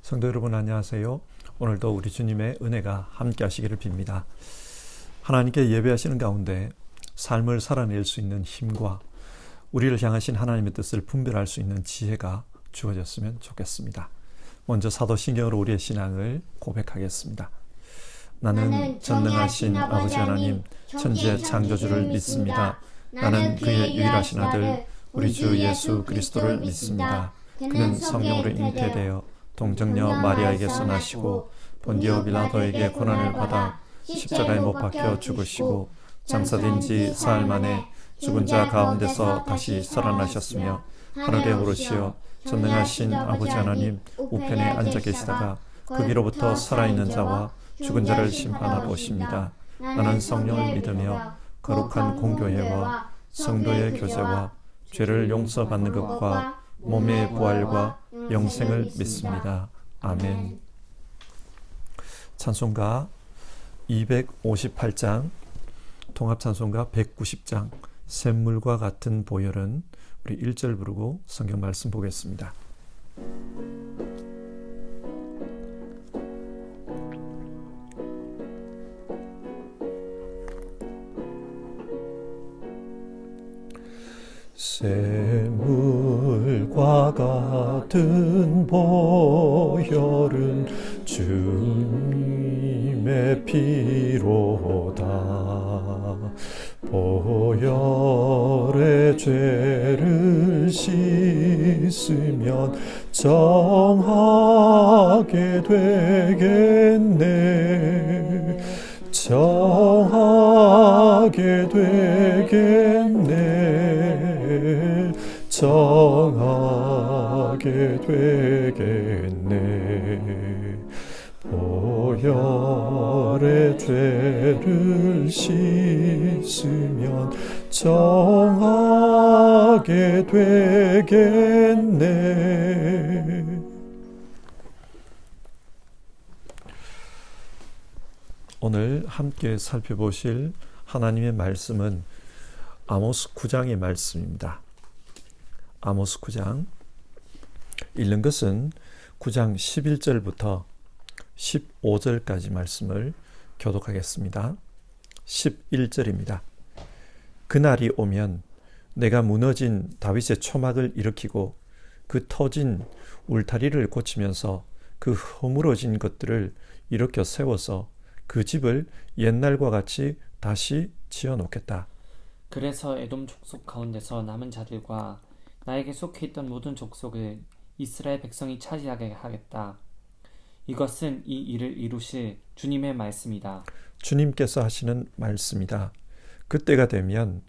성도 여러분 안녕하세요. 오늘도 우리 주님의 은혜가 함께 하시기를 빕니다. 하나님께 예배하시는 가운데 삶을 살아낼 수 있는 힘과 우리를 향하신 하나님의 뜻을 분별할 수 있는 지혜가 주어졌으면 좋겠습니다. 먼저 사도신경으로 우리의 신앙을 고백하겠습니다. 나는 전능하신 아버지 하나님 천지의 창조주를 믿습니다. 나는 그의 유일하신 아들 우리 주 예수 그리스도를 믿습니다. 그는 성령으로 잉태되어 동정녀 마리아에게서 나시고 본디오 빌라도에게 고난을 받아 십자가에 못 박혀 죽으시고 장사된 지 사흘 만에 죽은 자 가운데서 다시 살아나셨으며 하늘에 오르시어 전능하신 아버지 하나님 우편에 앉아 계시다가 거기로부터 살아있는 자와 죽은 자를 심판하러 오십니다. 나는 성령을 믿으며 거룩한 공교회와 성도의 교제와 죄를 용서받는 것과 몸의 부활과 영생을 믿습니다. 아멘. 찬송가 258장, 통합찬송가 190장, 샘물과 같은 보혈은 우리 1절 부르고 성경 말씀 보겠습니다. 샘물과 같은 보혈은 주님의 피로다. 보혈의 죄를 씻으면 정하게 되겠네. 정하게 되겠네. 정하게 되겠네. 보혈의 죄를 씻으면 정하게 되겠네. 오늘 함께 살펴보실 하나님의 말씀은 아모스 9장의 말씀입니다. 아모스 9장 읽는 것은 9장 11절부터 15절까지 말씀을 교독하겠습니다. 11절입니다. 그날이 오면 내가 무너진 다윗의 초막을 일으키고 그 터진 울타리를 고치면서 그 허물어진 것들을 일으켜 세워서 그 집을 옛날과 같이 다시 지어놓겠다. 그래서 에돔 족속 가운데서 남은 자들과 나에게 속해 있던 모든 족속을 이스라엘 백성이 차지하게 하겠다. 이것은 이 일을 이루실 주님의 말씀이다. 주님께서 하시는 말씀이다. 그때가 되면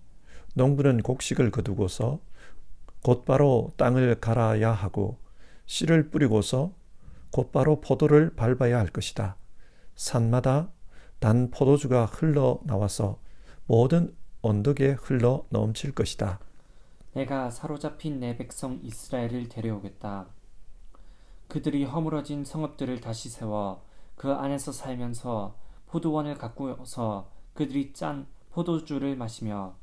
농부는 곡식을 거두고서 곧바로 땅을 갈아야 하고 씨를 뿌리고서 곧바로 포도를 밟아야 할 것이다. 산마다 단 포도주가 흘러나와서 모든 언덕에 흘러 넘칠 것이다. 내가 사로잡힌 내 백성 이스라엘을 데려오겠다. 그들이 허물어진 성읍들을 다시 세워 그 안에서 살면서 포도원을 가꾸어서 그들이 짠 포도주를 마시며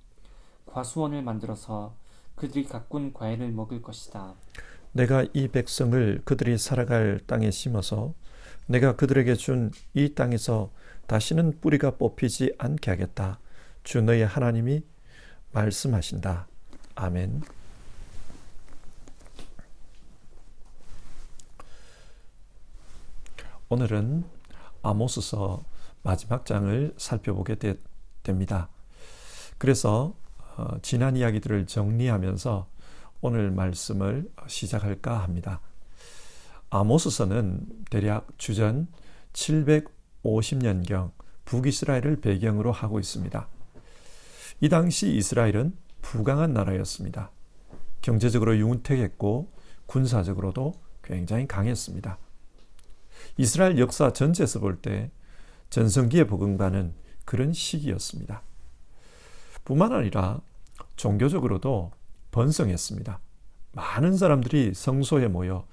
과수원을 만들어서 그들이 가꾼 과일을 먹을 것이다. 내가 이 백성을 그들이 살아갈 땅에 심어서 내가 그들에게 준 이 땅에서 다시는 뿌리가 뽑히지 않게 하겠다. 주 너의 하나님이 말씀하신다. 아멘. 오늘은 아모스서 마지막 장을 살펴보게 됩니다. 그래서 지난 이야기들을 정리하면서 오늘 말씀을 시작할까 합니다. 아모스서는 대략 주전 750년경 북이스라엘을 배경으로 하고 있습니다. 이 당시 이스라엘은 부강한 나라였습니다. 경제적으로 윤택했고 군사적으로도 굉장히 강했습니다. 이스라엘 역사 전체에서 볼 때 전성기에 버금가는 그런 시기였습니다. 뿐만 아니라 종교적으로도 번성했습니다. 많은 사람들이 성소에 모여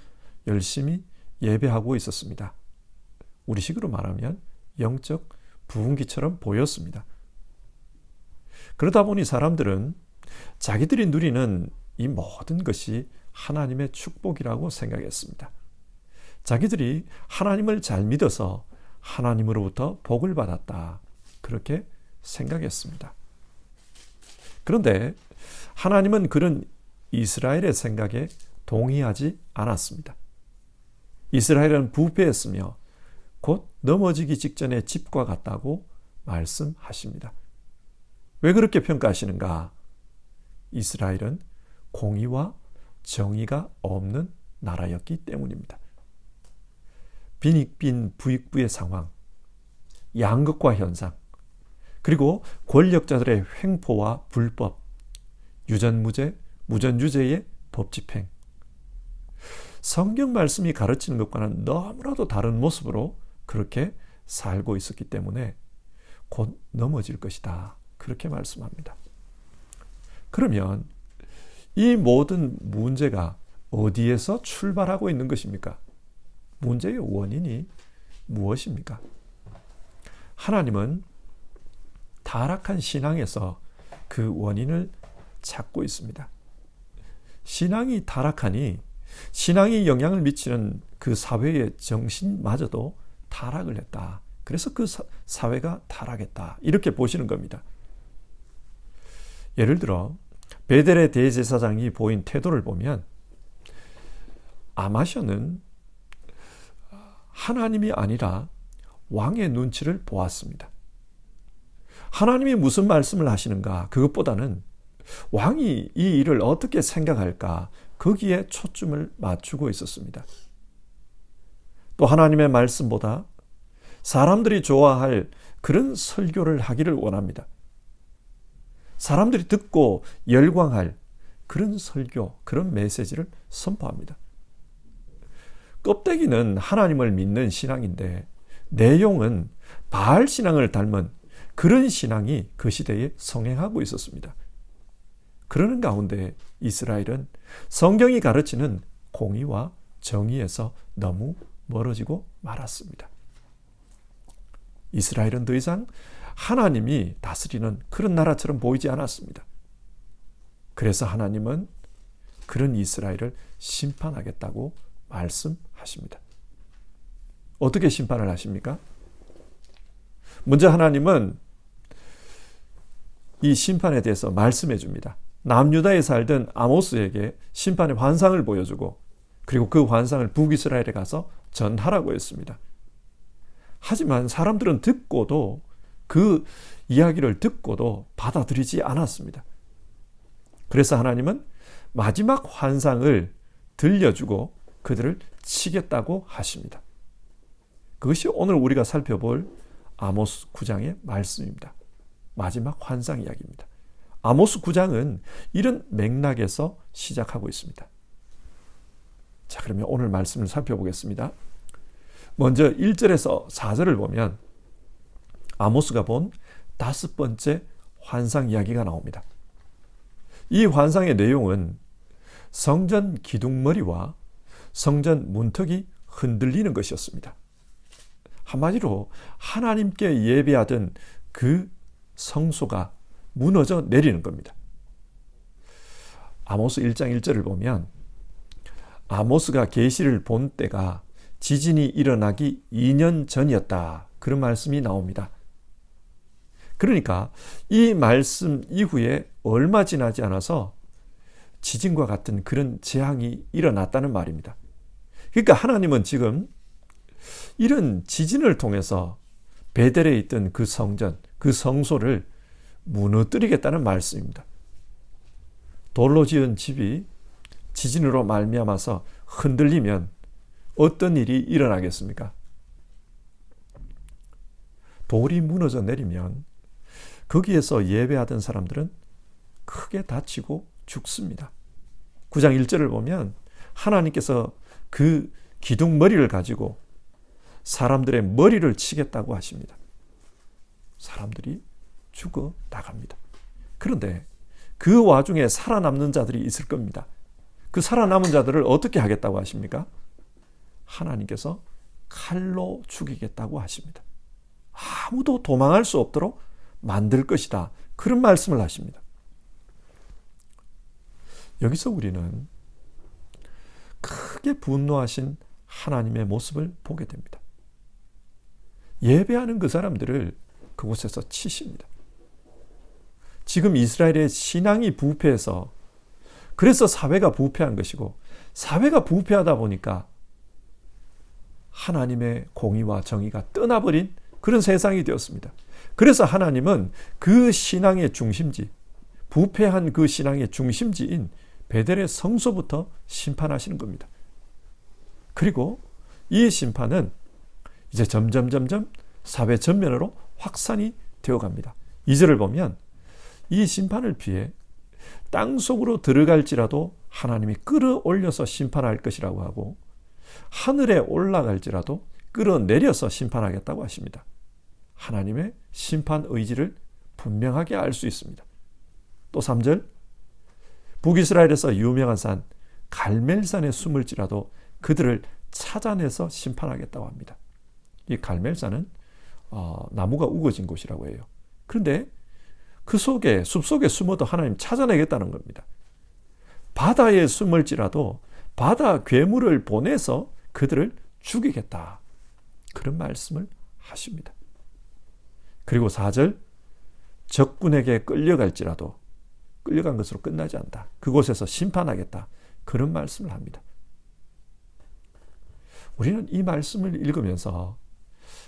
열심히 예배하고 있었습니다. 우리식으로 말하면 영적 부흥기처럼 보였습니다. 그러다 보니 사람들은 자기들이 누리는 이 모든 것이 하나님의 축복이라고 생각했습니다. 자기들이 하나님을 잘 믿어서 하나님으로부터 복을 받았다. 그렇게 생각했습니다. 그런데 하나님은 그런 이스라엘의 생각에 동의하지 않았습니다. 이스라엘은 부패했으며 곧 넘어지기 직전의 집과 같다고 말씀하십니다. 왜 그렇게 평가하시는가? 이스라엘은 공의와 정의가 없는 나라였기 때문입니다. 빈익빈 부익부의 상황, 양극화 현상, 그리고 권력자들의 횡포와 불법, 유전무죄, 무전유죄의 법집행, 성경 말씀이 가르치는 것과는 너무나도 다른 모습으로 그렇게 살고 있었기 때문에 곧 넘어질 것이다. 그렇게 말씀합니다. 그러면 이 모든 문제가 어디에서 출발하고 있는 것입니까? 문제의 원인이 무엇입니까? 하나님은 타락한 신앙에서 그 원인을 찾고 있습니다. 신앙이 타락하니 신앙이 영향을 미치는 그 사회의 정신마저도 타락을 했다. 그래서 그 사회가 타락했다. 이렇게 보시는 겁니다. 예를 들어 베델의 대제사장이 보인 태도를 보면 아마샤는 하나님이 아니라 왕의 눈치를 보았습니다. 하나님이 무슨 말씀을 하시는가? 그것보다는 왕이 이 일을 어떻게 생각할까? 거기에 초점을 맞추고 있었습니다. 또 하나님의 말씀보다 사람들이 좋아할 그런 설교를 하기를 원합니다. 사람들이 듣고 열광할 그런 설교, 그런 메시지를 선포합니다. 껍데기는 하나님을 믿는 신앙인데 내용은 바알 신앙을 닮은 그런 신앙이 그 시대에 성행하고 있었습니다. 그러는 가운데 이스라엘은 성경이 가르치는 공의와 정의에서 너무 멀어지고 말았습니다. 이스라엘은 더 이상 하나님이 다스리는 그런 나라처럼 보이지 않았습니다. 그래서 하나님은 그런 이스라엘을 심판하겠다고 말씀하십니다. 어떻게 심판을 하십니까? 먼저 하나님은 이 심판에 대해서 말씀해 줍니다. 남유다에 살던 아모스에게 심판의 환상을 보여주고 그리고 그 환상을 북이스라엘에 가서 전하라고 했습니다. 하지만 사람들은 듣고도 그 이야기를 듣고도 받아들이지 않았습니다. 그래서 하나님은 마지막 환상을 들려주고 그들을 치겠다고 하십니다. 그것이 오늘 우리가 살펴볼 아모스 9장의 말씀입니다. 마지막 환상 이야기입니다. 아모스 9장은 이런 맥락에서 시작하고 있습니다. 자, 그러면 오늘 말씀을 살펴보겠습니다. 먼저 1절에서 4절을 보면 아모스가 본 5번째 환상 이야기가 나옵니다. 이 환상의 내용은 성전 기둥머리와 성전 문턱이 흔들리는 것이었습니다. 한마디로 하나님께 예배하던 그 성소가 무너져 내리는 겁니다. 아모스 1장 1절을 보면 아모스가 계시를 본 때가 지진이 일어나기 2년 전이었다. 그런 말씀이 나옵니다. 그러니까 이 말씀 이후에 얼마 지나지 않아서 지진과 같은 그런 재앙이 일어났다는 말입니다. 그러니까 하나님은 지금 이런 지진을 통해서 베델에 있던 그 성전, 그 성소를 무너뜨리겠다는 말씀입니다. 돌로 지은 집이 지진으로 말미암아서 흔들리면 어떤 일이 일어나겠습니까? 돌이 무너져 내리면 거기에서 예배하던 사람들은 크게 다치고 죽습니다. 9장 1절을 보면 하나님께서 그 기둥머리를 가지고 사람들의 머리를 치겠다고 하십니다. 사람들이 죽어 나갑니다. 그런데 그 와중에 살아남는 자들이 있을 겁니다. 그 살아남은 자들을 어떻게 하겠다고 하십니까? 하나님께서 칼로 죽이겠다고 하십니다. 아무도 도망할 수 없도록 만들 것이다. 그런 말씀을 하십니다. 여기서 우리는 크게 분노하신 하나님의 모습을 보게 됩니다. 예배하는 그 사람들을 그곳에서 치십니다. 지금 이스라엘의 신앙이 부패해서 그래서 사회가 부패한 것이고 사회가 부패하다 보니까 하나님의 공의와 정의가 떠나버린 그런 세상이 되었습니다. 그래서 하나님은 그 신앙의 중심지, 부패한 그 신앙의 중심지인 베델의 성소부터 심판하시는 겁니다. 그리고 이 심판은 이제 점점 사회 전면으로 확산이 되어갑니다. 2절을 보면 이 심판을 피해 땅속으로 들어갈지라도 하나님이 끌어올려서 심판할 것이라고 하고 하늘에 올라갈지라도 끌어내려서 심판하겠다고 하십니다. 하나님의 심판 의지를 분명하게 알 수 있습니다. 또 3절 북이스라엘에서 유명한 산 갈멜산에 숨을지라도 그들을 찾아내서 심판하겠다고 합니다. 이 갈멜산은 나무가 우거진 곳이라고 해요. 그런데 그 속에 숲속에 숨어도 하나님 찾아내겠다는 겁니다. 바다에 숨을지라도 바다 괴물을 보내서 그들을 죽이겠다. 그런 말씀을 하십니다. 그리고 4절 적군에게 끌려갈지라도 끌려간 것으로 끝나지 않다. 그곳에서 심판하겠다. 그런 말씀을 합니다. 우리는 이 말씀을 읽으면서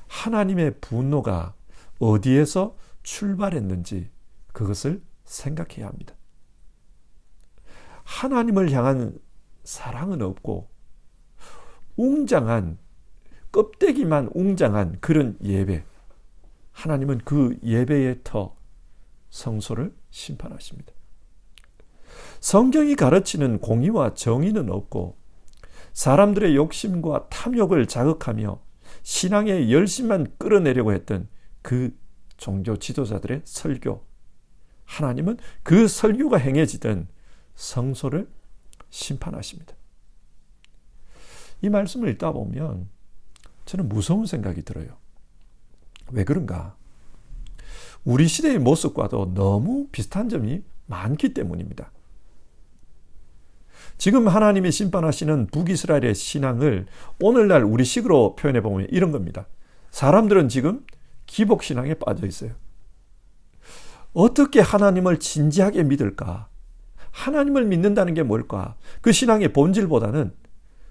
하나님의 분노가 어디에서 출발했는지 그것을 생각해야 합니다. 하나님을 향한 사랑은 없고 웅장한 껍데기만 웅장한 그런 예배, 하나님은 그 예배의 터 성소를 심판하십니다. 성경이 가르치는 공의와 정의는 없고 사람들의 욕심과 탐욕을 자극하며 신앙의 열심만 끌어내려고 했던 그 종교 지도자들의 설교, 하나님은 그 설교가 행해지던 성소를 심판하십니다. 이 말씀을 읽다 보면 저는 무서운 생각이 들어요. 왜 그런가? 우리 시대의 모습과도 너무 비슷한 점이 많기 때문입니다. 지금 하나님이 심판하시는 북이스라엘의 신앙을 오늘날 우리식으로 표현해 보면 이런 겁니다. 사람들은 지금 기복신앙에 빠져 있어요. 어떻게 하나님을 진지하게 믿을까? 하나님을 믿는다는 게 뭘까? 그 신앙의 본질보다는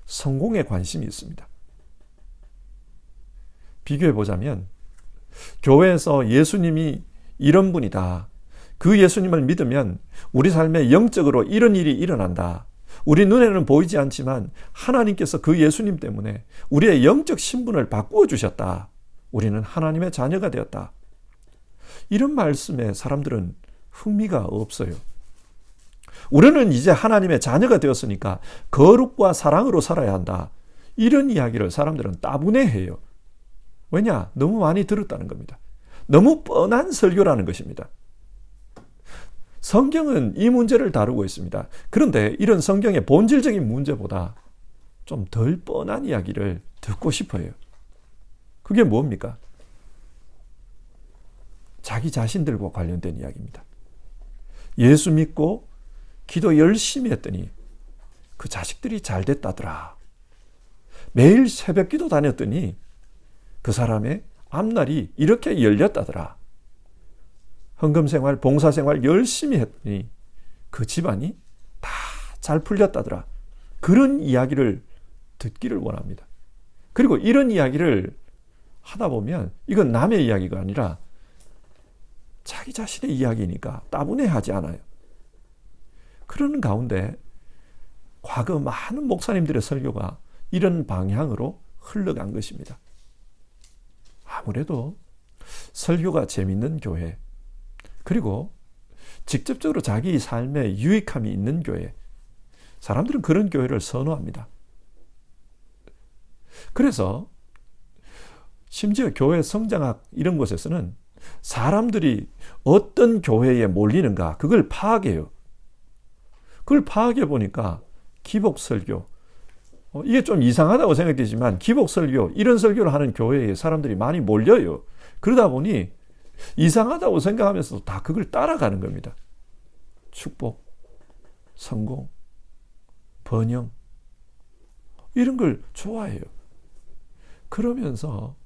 성공에 관심이 있습니다. 비교해 보자면 교회에서 예수님이 이런 분이다. 그 예수님을 믿으면 우리 삶에 영적으로 이런 일이 일어난다. 우리 눈에는 보이지 않지만 하나님께서 그 예수님 때문에 우리의 영적 신분을 바꾸어 주셨다. 우리는 하나님의 자녀가 되었다. 이런 말씀에 사람들은 흥미가 없어요. 우리는 이제 하나님의 자녀가 되었으니까 거룩과 사랑으로 살아야 한다. 이런 이야기를 사람들은 따분해해요. 왜냐? 너무 많이 들었다는 겁니다. 너무 뻔한 설교라는 것입니다. 성경은 이 문제를 다루고 있습니다. 그런데 이런 성경의 본질적인 문제보다 좀 덜 뻔한 이야기를 듣고 싶어요. 그게 뭡니까? 자기 자신들과 관련된 이야기입니다. 예수 믿고 기도 열심히 했더니 그 자식들이 잘 됐다더라. 매일 새벽 기도 다녔더니 그 사람의 앞날이 이렇게 열렸다더라. 헌금생활, 봉사생활 열심히 했더니 그 집안이 다 잘 풀렸다더라. 그런 이야기를 듣기를 원합니다. 그리고 이런 이야기를 하다 보면 이건 남의 이야기가 아니라 자기 자신의 이야기니까 따분해하지 않아요. 그러는 가운데 과거 많은 목사님들의 설교가 이런 방향으로 흘러간 것입니다. 아무래도 설교가 재밌는 교회, 그리고 직접적으로 자기 삶에 유익함이 있는 교회, 사람들은 그런 교회를 선호합니다. 그래서 심지어 교회 성장학 이런 곳에서는 사람들이 어떤 교회에 몰리는가 그걸 파악해요. 그걸 파악해 보니까 기복설교, 이게 좀 이상하다고 생각되지만 기복설교, 이런 설교를 하는 교회에 사람들이 많이 몰려요. 그러다 보니 이상하다고 생각하면서도 다 그걸 따라가는 겁니다. 축복, 성공, 번영, 이런 걸 좋아해요. 그러면서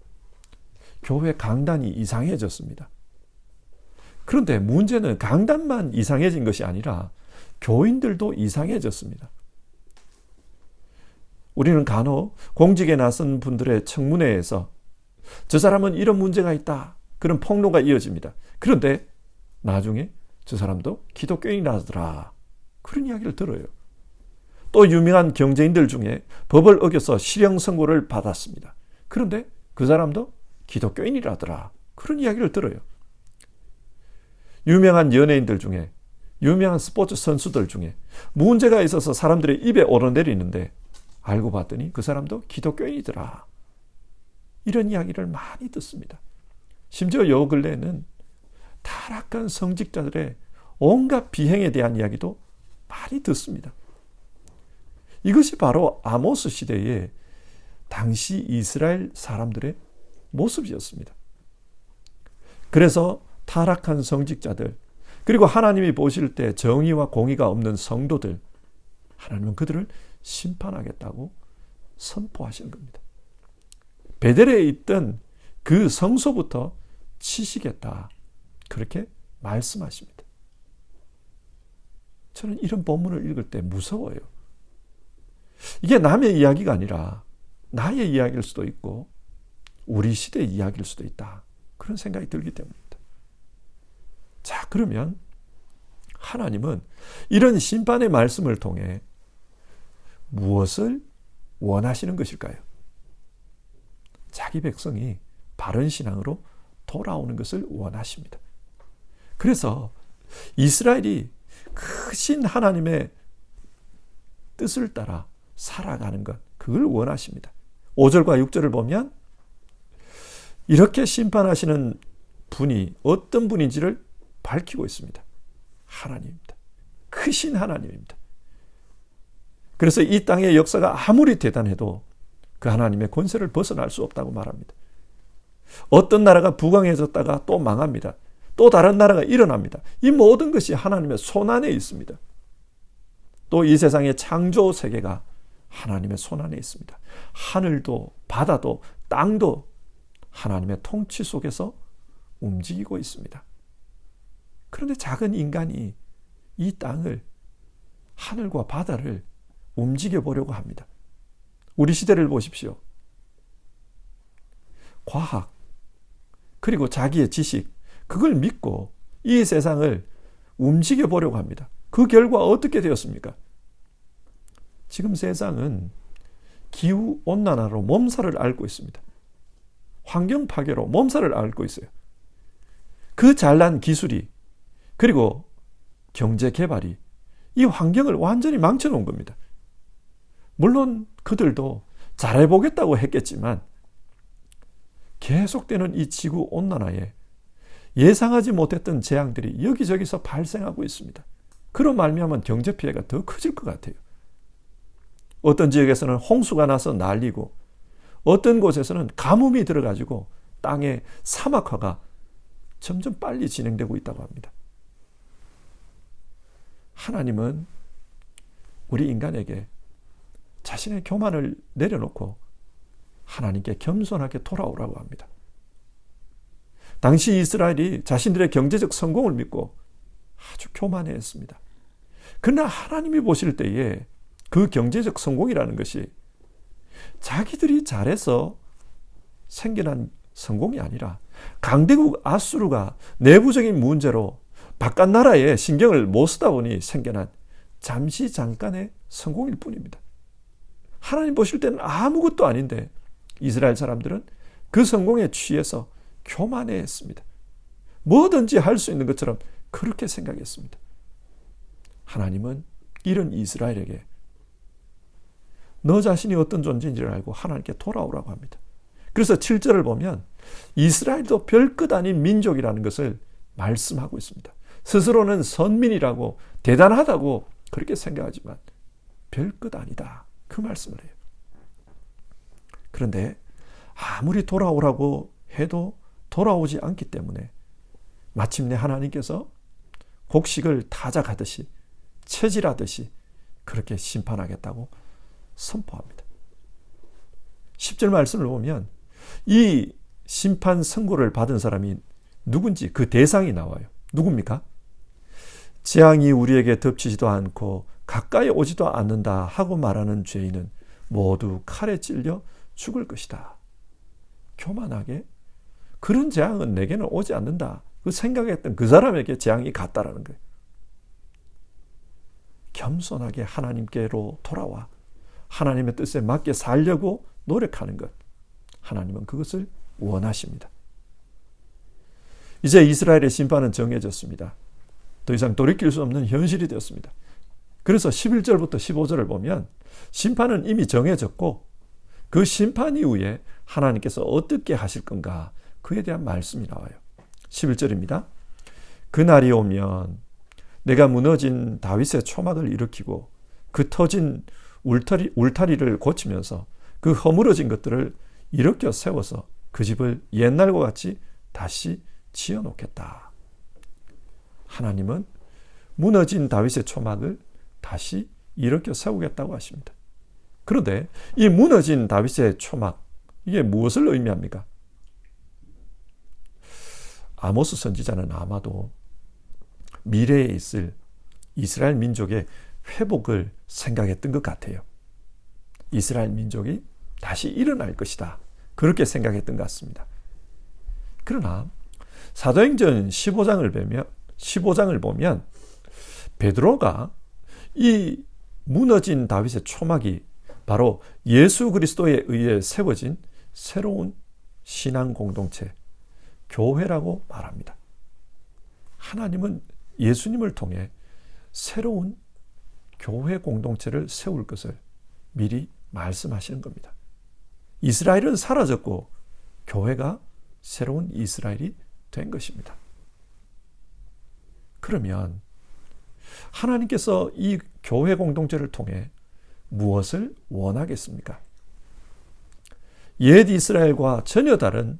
교회 강단이 이상해졌습니다. 그런데 문제는 강단만 이상해진 것이 아니라 교인들도 이상해졌습니다. 우리는 간혹 공직에 나선 분들의 청문회에서 저 사람은 이런 문제가 있다, 그런 폭로가 이어집니다. 그런데 나중에 저 사람도 기독교인이라더라, 그런 이야기를 들어요. 또 유명한 경제인들 중에 법을 어겨서 실형 선고를 받았습니다. 그런데 그 사람도 기독교인이라더라, 그런 이야기를 들어요. 유명한 연예인들 중에, 유명한 스포츠 선수들 중에 문제가 있어서 사람들의 입에 오르내리는데 알고 봤더니 그 사람도 기독교인이더라, 이런 이야기를 많이 듣습니다. 심지어 요 근래에는 타락한 성직자들의 온갖 비행에 대한 이야기도 많이 듣습니다. 이것이 바로 아모스 시대의 당시 이스라엘 사람들의 모습이었습니다. 그래서 타락한 성직자들, 그리고 하나님이 보실 때 정의와 공의가 없는 성도들, 하나님은 그들을 심판하겠다고 선포하시는 겁니다. 베델에 있던 그 성소부터 치시겠다, 그렇게 말씀하십니다. 저는 이런 본문을 읽을 때 무서워요. 이게 남의 이야기가 아니라 나의 이야기일 수도 있고 우리 시대의 이야기일 수도 있다, 그런 생각이 들기 때문입니다. 자, 그러면 하나님은 이런 심판의 말씀을 통해 무엇을 원하시는 것일까요? 자기 백성이 바른 신앙으로 돌아오는 것을 원하십니다. 그래서 이스라엘이 크신 하나님의 뜻을 따라 살아가는 것, 그걸 원하십니다. 5절과 6절을 보면 이렇게 심판하시는 분이 어떤 분인지를 밝히고 있습니다. 하나님입니다. 크신 하나님입니다. 그래서 이 땅의 역사가 아무리 대단해도 그 하나님의 권세를 벗어날 수 없다고 말합니다. 어떤 나라가 부강해졌다가 또 망합니다. 또 다른 나라가 일어납니다. 이 모든 것이 하나님의 손안에 있습니다. 또 이 세상의 창조 세계가 하나님의 손안에 있습니다. 하늘도 바다도 땅도 하나님의 통치 속에서 움직이고 있습니다. 그런데 작은 인간이 이 땅을, 하늘과 바다를 움직여 보려고 합니다. 우리 시대를 보십시오. 과학, 그리고 자기의 지식, 그걸 믿고 이 세상을 움직여 보려고 합니다. 그 결과 어떻게 되었습니까? 지금 세상은 기후온난화로 몸살을 앓고 있습니다. 환경 파괴로 몸살을 앓고 있어요. 그 잘난 기술이, 그리고 경제 개발이 이 환경을 완전히 망쳐놓은 겁니다. 물론 그들도 잘해보겠다고 했겠지만 계속되는 이 지구온난화에 예상하지 못했던 재앙들이 여기저기서 발생하고 있습니다. 그로 말미암은 경제 피해가 더 커질 것 같아요. 어떤 지역에서는 홍수가 나서 난리고, 어떤 곳에서는 가뭄이 들어가지고 땅의 사막화가 점점 빨리 진행되고 있다고 합니다. 하나님은 우리 인간에게 자신의 교만을 내려놓고 하나님께 겸손하게 돌아오라고 합니다. 당시 이스라엘이 자신들의 경제적 성공을 믿고 아주 교만해했습니다. 그러나 하나님이 보실 때에 그 경제적 성공이라는 것이 자기들이 잘해서 생겨난 성공이 아니라 강대국 아수르가 내부적인 문제로 바깥 나라에 신경을 못 쓰다 보니 생겨난 잠시 잠깐의 성공일 뿐입니다. 하나님 보실 때는 아무것도 아닌데 이스라엘 사람들은 그 성공에 취해서 교만해했습니다. 뭐든지 할 수 있는 것처럼 그렇게 생각했습니다. 하나님은 이런 이스라엘에게 너 자신이 어떤 존재인지를 알고 하나님께 돌아오라고 합니다. 그래서 7절을 보면 이스라엘도 별것 아닌 민족이라는 것을 말씀하고 있습니다. 스스로는 선민이라고 대단하다고 그렇게 생각하지만 별것 아니다, 그 말씀을 해요. 그런데 아무리 돌아오라고 해도 돌아오지 않기 때문에 마침내 하나님께서 곡식을 타작하듯이, 채질하듯이 그렇게 심판하겠다고 선포합니다. 10절 말씀을 보면 이 심판 선고를 받은 사람이 누군지 그 대상이 나와요. 누굽니까? 재앙이 우리에게 덮치지도 않고 가까이 오지도 않는다 하고 말하는 죄인은 모두 칼에 찔려 죽을 것이다. 교만하게 그런 재앙은 내게는 오지 않는다. 그 생각했던 그 사람에게 재앙이 갔다라는 거예요. 겸손하게 하나님께로 돌아와 하나님의 뜻에 맞게 살려고 노력하는 것. 하나님은 그것을 원하십니다. 이제 이스라엘의 심판은 정해졌습니다. 더 이상 돌이킬 수 없는 현실이 되었습니다. 그래서 11절부터 15절을 보면 심판은 이미 정해졌고 그 심판 이후에 하나님께서 어떻게 하실 건가 그에 대한 말씀이 나와요. 11절입니다. 그날이 오면 내가 무너진 다윗의 초막을 일으키고 그 터진 울타리를 고치면서 그 허물어진 것들을 일으켜 세워서 그 집을 옛날과 같이 다시 지어놓겠다. 하나님은 무너진 다윗의 초막을 다시 일으켜 세우겠다고 하십니다. 그런데 이 무너진 다윗의 초막, 이게 무엇을 의미합니까? 아모스 선지자는 아마도 미래에 있을 이스라엘 민족의 회복을 생각했던 것 같아요. 이스라엘 민족이 다시 일어날 것이다. 그렇게 생각했던 것 같습니다. 그러나 사도행전 15장을 보면 베드로가 이 무너진 다윗의 초막이 바로 예수 그리스도에 의해 세워진 새로운 신앙 공동체, 교회라고 말합니다. 하나님은 예수님을 통해 새로운 교회 공동체를 세울 것을 미리 말씀하시는 겁니다. 이스라엘은 사라졌고 교회가 새로운 이스라엘이 된 것입니다. 그러면 하나님께서 이 교회 공동체를 통해 무엇을 원하겠습니까? 옛 이스라엘과 전혀 다른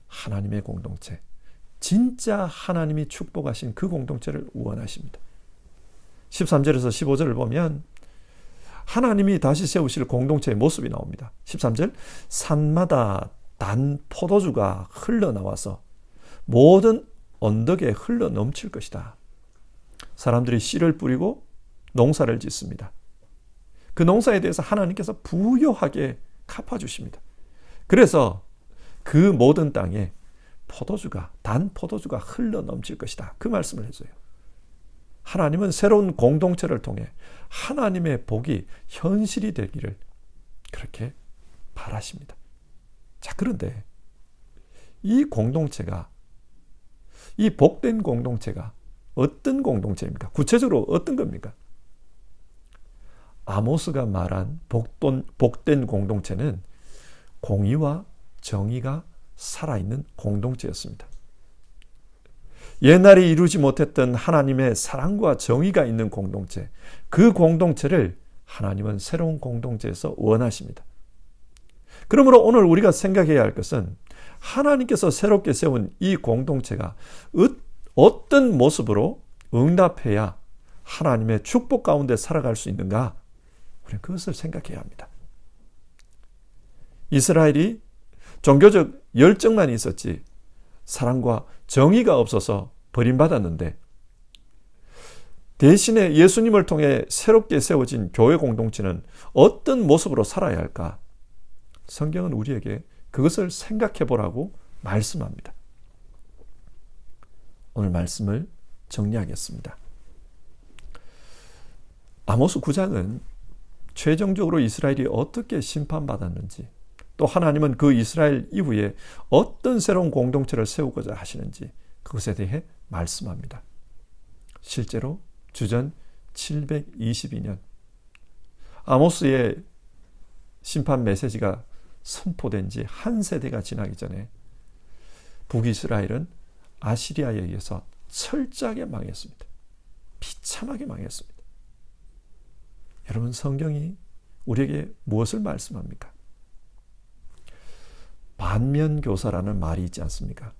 하나님의 공동체, 진짜 하나님이 축복하신 그 공동체를 원하십니다. 13절에서 15절을 보면 하나님이 다시 세우실 공동체의 모습이 나옵니다. 13절, 산마다 단 포도주가 흘러나와서 모든 언덕에 흘러 넘칠 것이다. 사람들이 씨를 뿌리고 농사를 짓습니다. 그 농사에 대해서 하나님께서 부유하게 갚아주십니다. 그래서 그 모든 땅에 단 포도주가 흘러 넘칠 것이다. 그 말씀을 해줘요. 하나님은 새로운 공동체를 통해 하나님의 복이 현실이 되기를 그렇게 바라십니다. 자, 그런데 이 공동체가, 이 복된 공동체가 어떤 공동체입니까? 구체적으로 어떤 겁니까? 아모스가 말한 복된 공동체는 공의와 정의가 살아있는 공동체였습니다. 옛날에 이루지 못했던 하나님의 사랑과 정의가 있는 공동체, 그 공동체를 하나님은 새로운 공동체에서 원하십니다. 그러므로 오늘 우리가 생각해야 할 것은 하나님께서 새롭게 세운 이 공동체가 어떤 모습으로 응답해야 하나님의 축복 가운데 살아갈 수 있는가? 우리는 그것을 생각해야 합니다. 이스라엘이 종교적 열정만 있었지 사랑과 정의가 없어서 버림받았는데 대신에 예수님을 통해 새롭게 세워진 교회 공동체는 어떤 모습으로 살아야 할까? 성경은 우리에게 그것을 생각해 보라고 말씀합니다. 오늘 말씀을 정리하겠습니다. 아모스 9장은 최종적으로 이스라엘이 어떻게 심판받았는지, 또 하나님은 그 이스라엘 이후에 어떤 새로운 공동체를 세우고자 하시는지 그것에 대해 말씀합니다. 실제로 주전 722년 아모스의 심판 메시지가 선포된 지 한 세대가 지나기 전에 북이스라엘은 아시리아에 의해서 철저하게 망했습니다. 비참하게 망했습니다. 여러분, 성경이 우리에게 무엇을 말씀합니까? 반면교사라는 말이 있지 않습니까?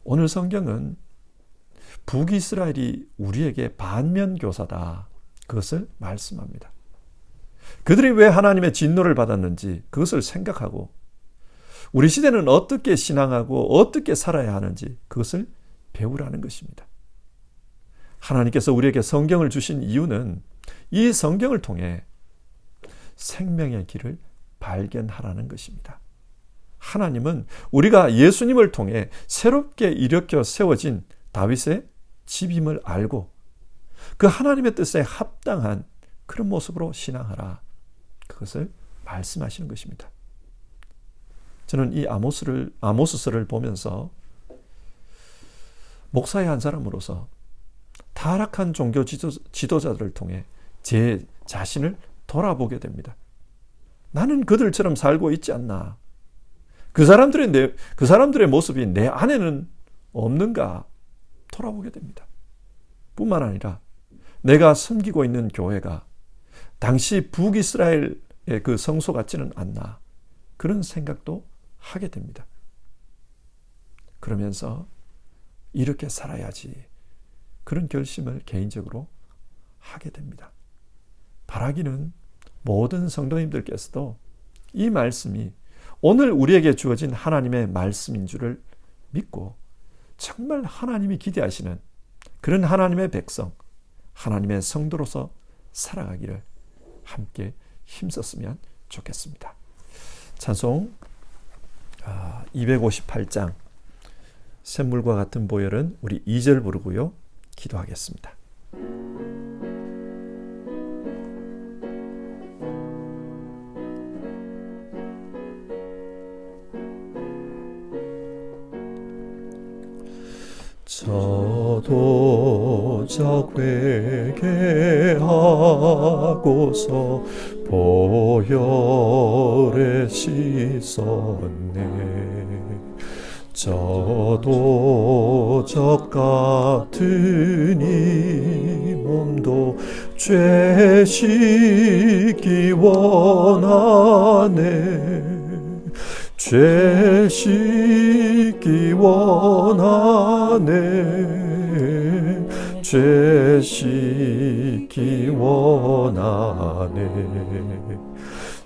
오늘 성경은 북이스라엘이 우리에게 반면교사다, 그것을 말씀합니다. 그들이 왜 하나님의 진노를 받았는지 그것을 생각하고 우리 시대는 어떻게 신앙하고 어떻게 살아야 하는지 그것을 배우라는 것입니다. 하나님께서 우리에게 성경을 주신 이유는 이 성경을 통해 생명의 길을 발견하라는 것입니다. 하나님은 우리가 예수님을 통해 새롭게 일으켜 세워진 다윗의 집임을 알고 그 하나님의 뜻에 합당한 그런 모습으로 신앙하라. 그것을 말씀하시는 것입니다. 저는 이 아모스서를 보면서 목사의 한 사람으로서 타락한 종교 지도자들을 통해 제 자신을 돌아보게 됩니다. 나는 그들처럼 살고 있지 않나? 그 사람들의 모습이 내 안에는 없는가? 돌아보게 됩니다. 뿐만 아니라 내가 섬기고 있는 교회가 당시 북이스라엘의 그 성소 같지는 않나? 그런 생각도 하게 됩니다. 그러면서 이렇게 살아야지. 그런 결심을 개인적으로 하게 됩니다. 바라기는 모든 성도님들께서도 이 말씀이 오늘 우리에게 주어진 하나님의 말씀인 줄을 믿고 정말 하나님이 기대하시는 그런 하나님의 백성, 하나님의 성도로서 살아가기를 함께 힘썼으면 좋겠습니다. 찬송 258장 샘물과 같은 보혈은 우리 2절 부르고요. 기도하겠습니다. 저도적 회개하고서 보혈에 씻었네. 저도적 같은 이 몸도 죄 씻기 원하네. 죄 씻기 원하네. 죄 씻기 원하네.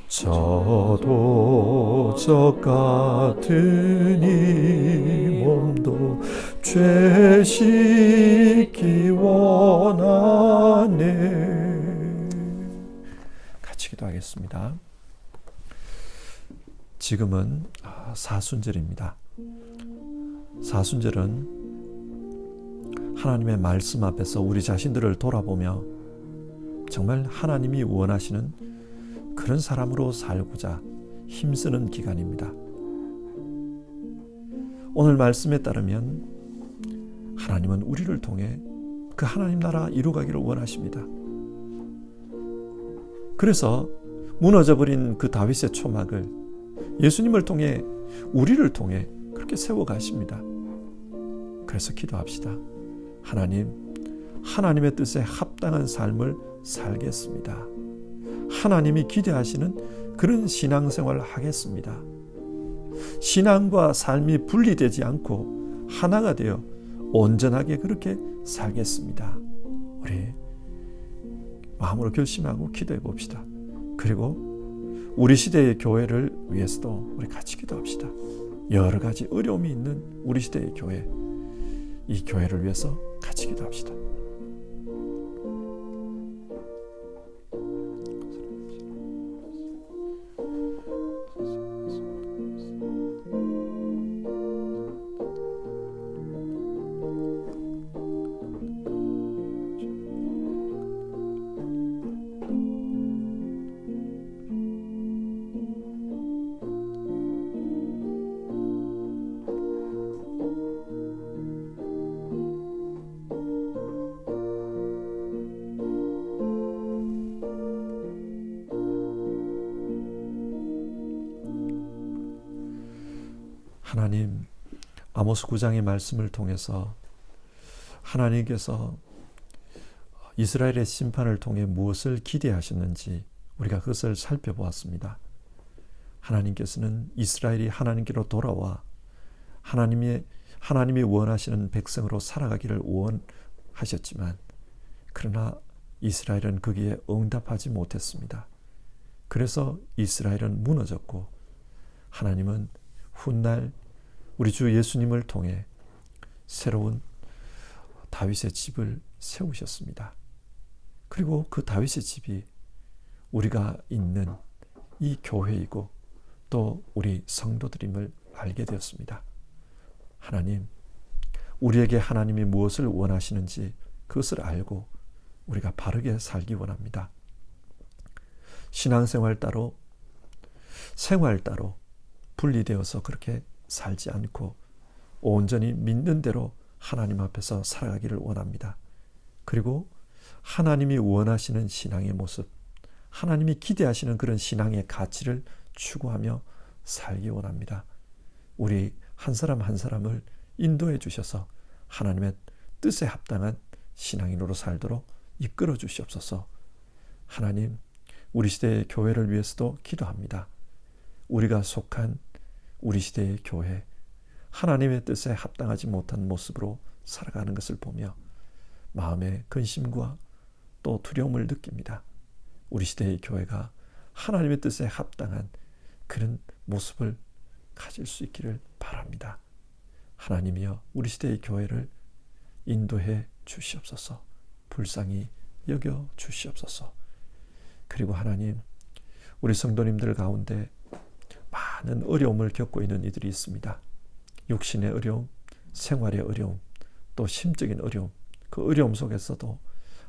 저도 저 같은 이 몸도 죄 씻기 원하네. 같이 기도하겠습니다. 지금은 사순절입니다. 사순절은 하나님의 말씀 앞에서 우리 자신들을 돌아보며 정말 하나님이 원하시는 그런 사람으로 살고자 힘쓰는 기간입니다. 오늘 말씀에 따르면 하나님은 우리를 통해 그 하나님 나라 이루가기를 원하십니다. 그래서 무너져버린 그 다윗의 초막을 예수님을 통해 우리를 통해 그렇게 세워가십니다. 그래서 기도합시다. 하나님의 뜻에 합당한 삶을 살겠습니다. 하나님이 기대하시는 그런 신앙생활을 하겠습니다. 신앙과 삶이 분리되지 않고 하나가 되어 온전하게 그렇게 살겠습니다. 우리 마음으로 결심하고 기도해 봅시다. 그리고 우리 시대의 교회를 위해서도 우리 같이 기도합시다. 여러 가지 어려움이 있는 우리 시대의 교회, 이 교회를 위해서 같이 기도합시다. 하나님, 아모스 9장의 말씀을 통해서 하나님께서 이스라엘의 심판을 통해 무엇을 기대하셨는지 우리가 그것을 살펴보았습니다. 하나님께서는 이스라엘이 하나님께로 돌아와 하나님이 원하시는 백성으로 살아가기를 원하셨지만 그러나 이스라엘은 거기에 응답하지 못했습니다. 그래서 이스라엘은 무너졌고 하나님은 훗날 우리 주 예수님을 통해 새로운 다윗의 집을 세우셨습니다. 그리고 그 다윗의 집이 우리가 있는 이 교회이고 또 우리 성도들임을 알게 되었습니다. 하나님, 우리에게 하나님이 무엇을 원하시는지 그것을 알고 우리가 바르게 살기 원합니다. 신앙생활 따로 생활 따로 분리되어서 그렇게 살지 않고 온전히 믿는 대로 하나님 앞에서 살아가기를 원합니다. 그리고 하나님이 원하시는 신앙의 모습, 하나님이 기대하시는 그런 신앙의 가치를 추구하며 살기 원합니다. 우리 한 사람 한 사람을 인도해 주셔서 하나님의 뜻에 합당한 신앙인으로 살도록 이끌어 주시옵소서. 하나님, 우리 시대의 교회를 위해서도 기도합니다. 우리가 속한 우리 시대의 교회, 하나님의 뜻에 합당하지 못한 모습으로 살아가는 것을 보며 마음의 근심과 또 두려움을 느낍니다. 우리 시대의 교회가 하나님의 뜻에 합당한 그런 모습을 가질 수 있기를 바랍니다. 하나님이여, 우리 시대의 교회를 인도해 주시옵소서. 불쌍히 여겨 주시옵소서. 그리고 하나님, 우리 성도님들 가운데 많은 어려움을 겪고 있는 이들이 있습니다. 육신의 어려움, 생활의 어려움, 또 심적인 어려움, 그 어려움 속에서도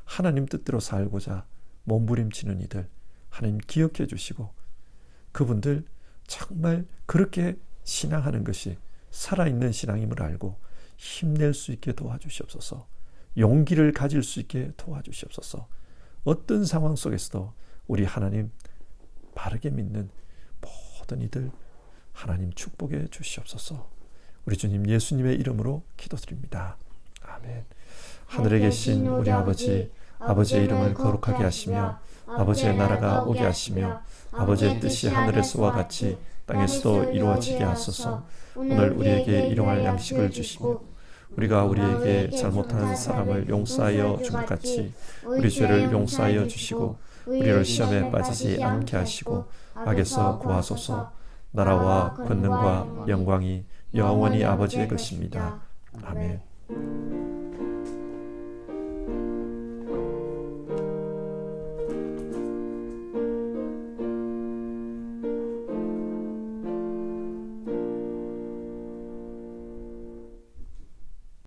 하나님 뜻대로 살고자 몸부림치는 이들 하나님 기억해 주시고, 그분들 정말 그렇게 신앙하는 것이 살아있는 신앙임을 알고 힘낼 수 있게 도와주시옵소서. 용기를 가질 수 있게 도와주시옵소서. 어떤 상황 속에서도 우리 하나님 바르게 믿는 모든 이들 하나님 축복해 주시옵소서. 우리 주님 예수님의 이름으로 기도드립니다. 아멘. 하늘에 계신 우리 아버지, 아버지의 이름을 거룩하게 하시며 아버지의 나라가 오게 하시며 아버지의 뜻이 하늘에서와 같이 땅에서도 이루어지게 하소서. 오늘 우리에게 일용할 양식을 주시며 우리가 우리에게 잘못한 사람을 용서하여 준 것 같이 우리 죄를 용서하여 주시고 우리를 시험에 빠지지 않게 하시고 악에서 구하소서. 나라와 권능과 영광이 영원히 아버지의 것입니다. 아멘.